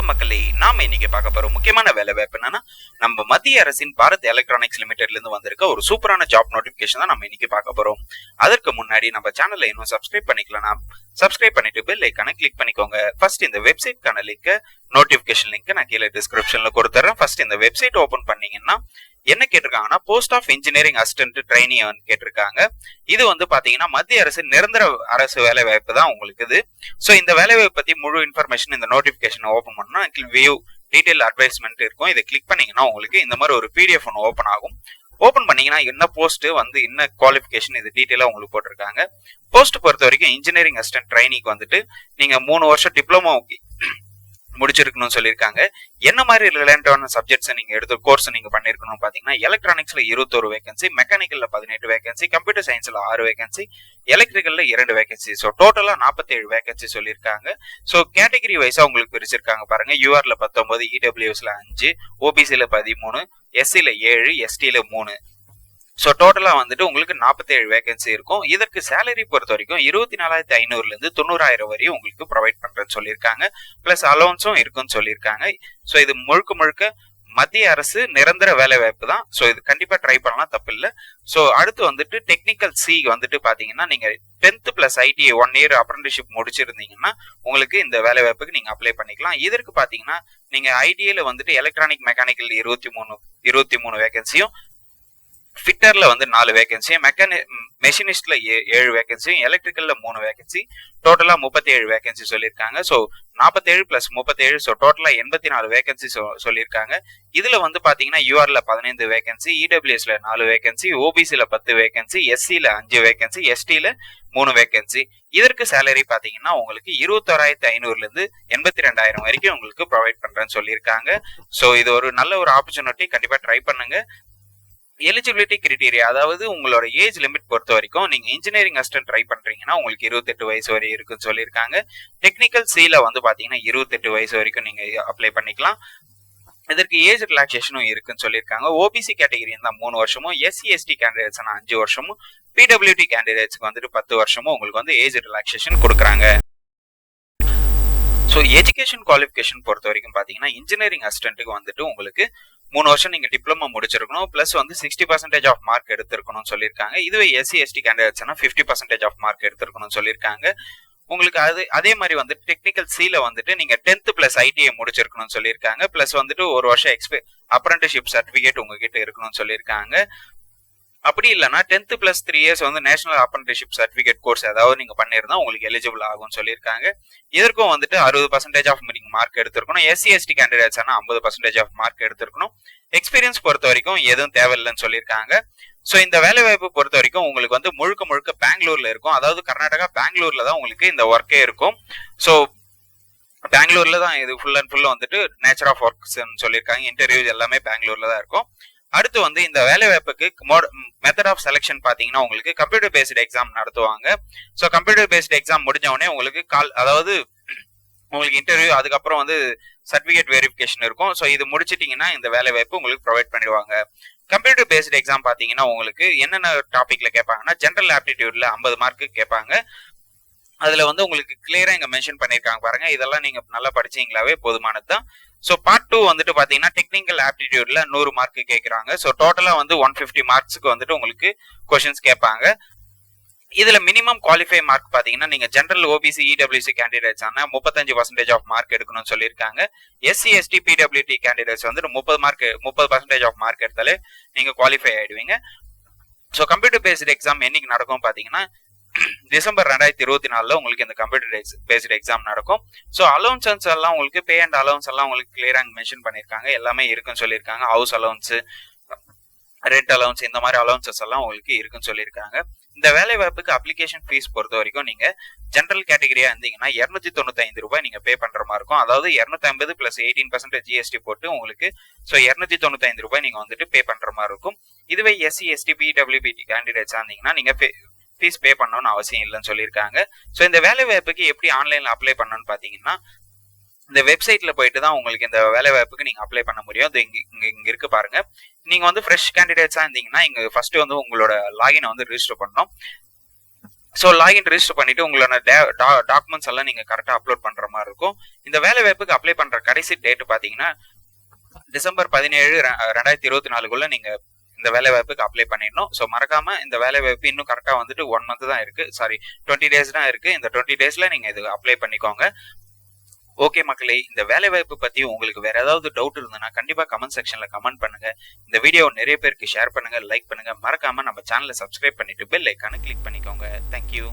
வணக்கம் மக்களே, நாம இன்னைக்கு பார்க்க போற முக்கியமான வேலை வாய்ப்பு என்னன்னா நம்ம மத்திய அரசின் பாரத் எலக்ட்ரானிக்ஸ் லிமிடெட்ல இருந்து வந்திருக்க ஒரு சூப்பரான ஜாப் நோட்டிபிகேஷன் தான் நம்ம இன்னைக்கு பார்க்க போறோம். அதற்கு முன்னாடி நம்ம சேனலை இன்னும் சப்ஸ்கிரைப் பண்ணிக்கலாம். சப்ஸ்கிரைப் பண்ணிட்டு பெல் ஐக்கானை கிளிக் பண்ணிக்கோங்க. ஃபர்ஸ்ட் இந்த வெப்சைட்கான லிங்க், நோட்டிபிகேஷன் லிங்க் நான் கீழே டிஸ்கிரிப்ஷன்ல கொடுத்துறேன். ஃபர்ஸ்ட் இந்த வெப்சைட் ஓபன் பண்ணீங்கன்னா என்ன கேட்டிருக்காங்கன்னா post of engineering assistant trainee கேட்டிருக்காங்க. இது வந்து பாத்தீங்கன்னா மத்திய அரசு நிரந்தர அரசு வேலை வாய்ப்பு தான் உங்களுக்கு இது. சோ இந்த வேலை வாய்ப்பு பத்தி முழு இன்ஃபர்மேஷன் இந்த நோட்டிபிகேஷன் ஓபன் பண்ணா வியூ டீடைல் அட்வைஸ்மெண்ட் இருக்கும். இதை கிளிக் பண்ணீங்கன்னா உங்களுக்கு இந்த மாதிரி ஒரு PDF ஒன்று ஓபன் ஆகும். ஓபன் பண்ணீங்கன்னா என்ன போஸ்ட் வந்து என்ன குவாலிஃபிகேஷன் இது டீடைலா உங்களுக்கு போட்டிருக்காங்க. போஸ்ட் பொறுத்த வரைக்கும் இன்ஜினியரிங் அசிஸ்டன்ட் ட்ரைனிக்கு வந்துட்டு நீங்க 3 வருஷம் டிப்ளமோ முடிச்சிருக்கணும்னு சொல்லியிருக்காங்க. என்ன மாதிரி ரிலேட்டடான சப்ஜெக்ட்ஸ் நீங்க எடுத்து கோர்ஸ் நீங்க பண்ணிருக்கணும் பாத்தீங்கன்னா எலக்ட்ரானிக்ஸ்ல 21 வேகன்சி, மெக்கானிக்கல்ல 18 வேகன்சி, கம்ப்யூட்டர் சயின்ஸ்ல 6 வேகன்சி, எலக்ட்ரிக்கல்ல 2 வேகன்சி. ஸோ டோட்டலா 47 வேகன்சி சொல்லியிருக்காங்க. ஸோ கேட்டகரி வைஸா உங்களுக்கு பிரிச்சிருக்காங்க பாருங்க. யூஆர்ல 19, இடபிள்யூஎஸ்ல 5, ஓபிசில 13, எஸ்சில 7, எஸ்டில 3. ஸோ டோட்டலா வந்துட்டு உங்களுக்கு 47 வேகன்சி இருக்கும். இதற்கு சேலரி பொறுத்த வரைக்கும் 24,500 இருந்து 90,000 வரையும் உங்களுக்கு ப்ரொவைட் பண்றேன்னு சொல்லியிருக்காங்க. பிளஸ் அலோன்ஸும் இருக்குன்னு சொல்லியிருக்காங்க. ஸோ இது முழுக்க மத்திய அரசு நிரந்தர வேலை வாய்ப்பு தான். ஸோ இது கண்டிப்பா ட்ரை பண்ணலாம், தப்பு இல்லை. ஸோ அடுத்து வந்துட்டு டெக்னிக்கல் சி வந்துட்டு பாத்தீங்கன்னா நீங்க 10th plus ITI 1 year apprenticeship முடிச்சிருந்தீங்கன்னா உங்களுக்கு இந்த வேலை வாய்ப்புக்கு நீங்க அப்ளை பண்ணிக்கலாம். இதற்கு பாத்தீங்கன்னா நீங்க ஐடிஐல வந்துட்டு எலக்ட்ரானிக் மெக்கானிக்கல் 23 வேகன்சியும், ஃபிட்டர்ல வந்து 4 வேகன்சியும், மெஷினிஸ்ட்ல 7 வேகன்சியும், எலக்ட்ரிக்கல்ல 3 வேகன்சி, டோட்டலா 37 வேகன்சி சொல்லியிருக்காங்க. ஸோ 47 பிளஸ் 37, ஸோ டோட்டலா 84 வேகன்சி சொல்லியிருக்காங்க. இதுல வந்து பாத்தீங்கன்னா யூஆர்ல 15 வேகன்சி, இடபிள்யூஎஸ்ல 4 வேகன்சி, ஓபிசில 10 வேகன்சி, எஸ்சில 5 வேகன்சி, எஸ்டில 3 வேகன்சி. இதற்கு சேலரி பாத்தீங்கன்னா உங்களுக்கு 21,500 இருந்து 82,000 வரைக்கும் உங்களுக்கு ப்ரொவைட் பண்றேன்னு சொல்லியிருக்காங்க. ஸோ இது ஒரு நல்ல ஒரு ஆப்பர்ச்சுனிட்டி, கண்டிப்பா ட்ரை பண்ணுங்க. எலிஜிபிலிட்டி கிரைட்டீரியா, அதாவது உங்களோட ஏஜ் லிமிட் பொறுத்த வரைக்கும் நீங்க இன்ஜினியரிங் அசிஸ்டன்ட் ட்ரை பண்றீங்கன்னா உங்களுக்கு 28 வயசு வரை இருக்குன்னு சொல்லியிருக்காங்க. டெக்னிக்கல் சில வந்து பாத்தீங்கன்னா 28 வயசு வரைக்கும் நீங்க அப்ளை பண்ணிக்கலாம். இதற்கு ஏஜ் ரிலாக்ஸேஷனும் இருக்குன்னு சொல்லியிருக்காங்க. ஓபிசி கேட்டகரி இருந்தா 3 வருஷமும், எஸ்சி எஸ்டி கேண்டிடேட்ஸ் 5 வருஷமும், பிடபிள்யூடி கேண்டிடேட்ஸ்க்கு வந்துட்டு 10 வருஷமும் உங்களுக்கு வந்து ஏஜ் ரிலாக்ஸேஷன் கொடுக்குறாங்க. ஸோ எஜுகேஷன் குவாலிஃபிகேஷன் பொறுத்த வரைக்கும் பாத்தீங்கன்னா இன்ஜினியரிங் அசிஸ்டன்ட்டுக்கு வந்துட்டு உங்களுக்கு 3 வருஷம் நீங்க டிப்ளமோ முடிச்சிருக்கணும். பிளஸ் வந்து 60% ஆஃப் மார்க் எடுத்திருக்கணும்னு சொல்லியிருக்காங்க. இதுவே எஸ்சி எஸ்டி கேண்டிடேட்ஸ்னா 50% ஆஃப் மார்க் எடுத்திருக்கணும்னு சொல்லியிருக்காங்க. உங்களுக்கு அதே மாதிரி வந்து டெக்னிக்கல் சில வந்துட்டு நீங்க 10th பிளஸ் ஐடிஐ முடிச்சிருக்கணும்னு சொல்லியிருக்காங்க. பிளஸ் வந்துட்டு 1 வருஷம் அப்ரண்டிஷிப் சர்டிபிகேட் உங்ககிட்ட இருக்கணும்னு சொல்லியிருக்காங்க. அப்படி இல்லைன்னா 10th பிளஸ் 3 இயர்ஸ் வந்து நேஷனல் அப்ரண்டிஷிப் சர்டிபிகேட் கோர்ஸ் ஏதாவது நீங்க பண்ணிருந்தா உங்களுக்கு எலிஜிபிள் ஆகும்னு சொல்லியிருக்காங்க. இதற்கும் வந்துட்டு 60% ஆஃப் நீங்க மார்க் எடுத்திருக்கணும். SC ST candidates 50% of mark எடுத்திருக்கணும். எக்ஸ்பீரியன்ஸ் பொறுத்த வரைக்கும் எதுவும் தேவையில்லைன்னு சொல்லியிருக்காங்க. ஸோ இந்த வேலை வாய்ப்பு பொறுத்த வரைக்கும் உங்களுக்கு வந்து முழுக்க பெங்களூர்ல இருக்கும். அதாவது கர்நாடகா பெங்களூர்ல தான் உங்களுக்கு இந்த ஒர்க்கே இருக்கும். ஸோ பெங்களூர்ல தான் இது ஃபுல் அண்ட் ஃபுல் வந்துட்டு நேச்சர் ஆஃப் ஒர்க்ஸ் சொல்லியிருக்காங்க. இன்டர்வியூஸ் எல்லாமே பெங்களூர்ல தான் இருக்கும். அடுத்து வந்து இந்த வேலை வாய்ப்புக்கு மெத்தட் ஆஃப் செலக்ஷன் பாத்தீங்கன்னா உங்களுக்கு கம்ப்யூட்டர் பேஸ்ட் எக்ஸாம் நடத்துவாங்க. ஸோ கம்ப்யூட்டர் பேஸ்ட் எக்ஸாம் முடிஞ்ச உடனே உங்களுக்கு அதாவது உங்களுக்கு இன்டர்வியூ, அதுக்கப்புறம் வந்து சர்டிபிகேட் வெரிஃபிகேஷன் இருக்கும். ஸோ இது முடிச்சிட்டீங்கன்னா இந்த வேலை வாய்ப்பு உங்களுக்கு ப்ரொவைட் பண்ணிடுவாங்க. கம்ப்யூட்டர் பேஸ்ட் எக்ஸாம் பாத்தீங்கன்னா உங்களுக்கு என்னென்ன டாபிக்ல கேட்பாங்கன்னா ஜென்ரல் ஆப்டிடியூட்ல 50 மார்க்கு கேட்பாங்க. அதுல வந்து உங்களுக்கு கிளியரா இங்க மென்ஷன் பண்ணிருக்காங்க பாருங்க. இதெல்லாம் நீங்க நல்லா படிச்சீங்களாவே போதுமானதுதான். ஸோ பார்ட் 2 வந்துட்டு பாத்தீங்கன்னா டெக்னிக்கல் ஆப்டிடியூட்ல 100 மார்க் கேட்கறாங்க. ஸோ டோட்டலா வந்து 150 மார்க்ஸ்க்கு வந்துட்டு உங்களுக்கு கொஸ்டின்ஸ் கேட்பாங்க. இதுல மினிமம் குவாலிஃபை மார்க் பாத்தீங்கன்னா நீங்க general OBC EWS candidates 35% of mark எடுக்கணும்னு சொல்லியிருக்காங்க. எஸ்சி எஸ்டி பிடபிள்யூடி கேண்டிடேட்ஸ் வந்துட்டு 30% ஆஃப் மார்க் எடுத்தாலே நீங்க குவாலிஃபை ஆயிடுவீங்க. ஸோ கம்ப்யூட்டர் பேஸ்ட் எக்ஸாம் என்னைக்கு நடக்கும் பாத்தீங்கன்னா டிசம்பர் 2024 உங்களுக்கு இந்த கம்ப்யூட்டர் பேஸ்ட் எக்ஸாம் நடக்கும். ஸோ அலௌன்சன்ஸ் எல்லாம் உங்களுக்கு பே அண்ட் அலௌன்ஸ் எல்லாம் உங்களுக்கு கிளியரா மென்ஷன் பண்ணிருக்காங்க. எல்லாமே இருக்குன்னு சொல்லியிருக்காங்க. ஹவுஸ் அலௌன்ஸ், ரெண்ட் அலௌன்ஸ், இந்த மாதிரி அலௌன்சஸ் எல்லாம் உங்களுக்கு இருக்குன்னு சொல்லியிருக்காங்க. இந்த வேலை வாய்ப்புக்கு அப்ளிகேஷன் ஃபீஸ் பொறுத்த வரைக்கும் நீங்க ஜென்ரல் கேட்டகரியா இருந்தீங்கன்னா 295 ரூபாய் நீங்க பே பண்ற மாதிரி இருக்கும். அதாவது 250 பிளஸ் 18% ஜிஎஸ்டி போட்டு உங்களுக்கு 295 ரூபாய் நீங்க வந்துட்டு பே பண்ற மாதிரி இருக்கும். இதுவே எஸ்சி எஸ்டி பிடபிள்யூபிடி கேண்டிடேட்ஸா இருந்தீங்கன்னா நீங்க ஃபீஸ் பே பண்ணணும்னு அவசியம் இல்லைன்னு சொல்லியிருக்காங்க. ஸோ இந்த வேலை வாய்ப்புக்கு எப்படி ஆன்லைன்ல அப்ளை பண்ணணும்னு பாத்தீங்கன்னா இந்த வெப்சைட்ல போயிட்டு தான் உங்களுக்கு இந்த வேலை வாய்ப்புக்கு நீங்க அப்ளை பண்ண முடியும். அது இங்க இருக்கு பாருங்க. நீங்க வந்து ஃப்ரெஷ் கேண்டிடேட்ஸா இருந்தீங்கன்னா இங்க ஃபர்ஸ்ட் வந்து உங்களோட லாகினை வந்து ரிஜிஸ்டர் பண்ணணும். ஸோ லாகின் ரெஜிஸ்டர் பண்ணிட்டு உங்களோட டாக்குமெண்ட்ஸ் எல்லாம் நீங்க கரெக்டா அப்லோட் பண்ற மாதிரி இருக்கும். இந்த வேலை வாய்ப்புக்கு அப்ளை பண்ற கடைசி டேட் பாத்தீங்கன்னா டிசம்பர் 17, 2024 நீங்க இந்த வேலை வாய்ப்புக்கு அப்ளை பண்ணிடணும். ஸோ மறக்காம இந்த வேலை வாய்ப்பு இன்னும் கரெக்டா வந்துட்டு 1 month தான் இருக்கு, சாரி 20 days தான் இருக்கு. இந்த 20 daysல நீங்க இது அப்ளை பண்ணிக்கோங்க. ஓகே மக்களே, இந்த வேலை வாய்ப்பு பத்தி உங்களுக்கு வேற ஏதாவது டவுட் இருந்ததுன்னா கண்டிப்பா கமெண்ட் செக்ஷன்ல கமெண்ட் பண்ணுங்க. இந்த வீடியோ நிறைய பேருக்கு ஷேர் பண்ணுங்க, லைக் பண்ணுங்க. மறக்காம நம்ம சேனலை சப்ஸ்கிரைப் பண்ணிட்டு பெல் ஐக்கானை கிளிக் பண்ணிக்கோங்க. தேங்க்யூ.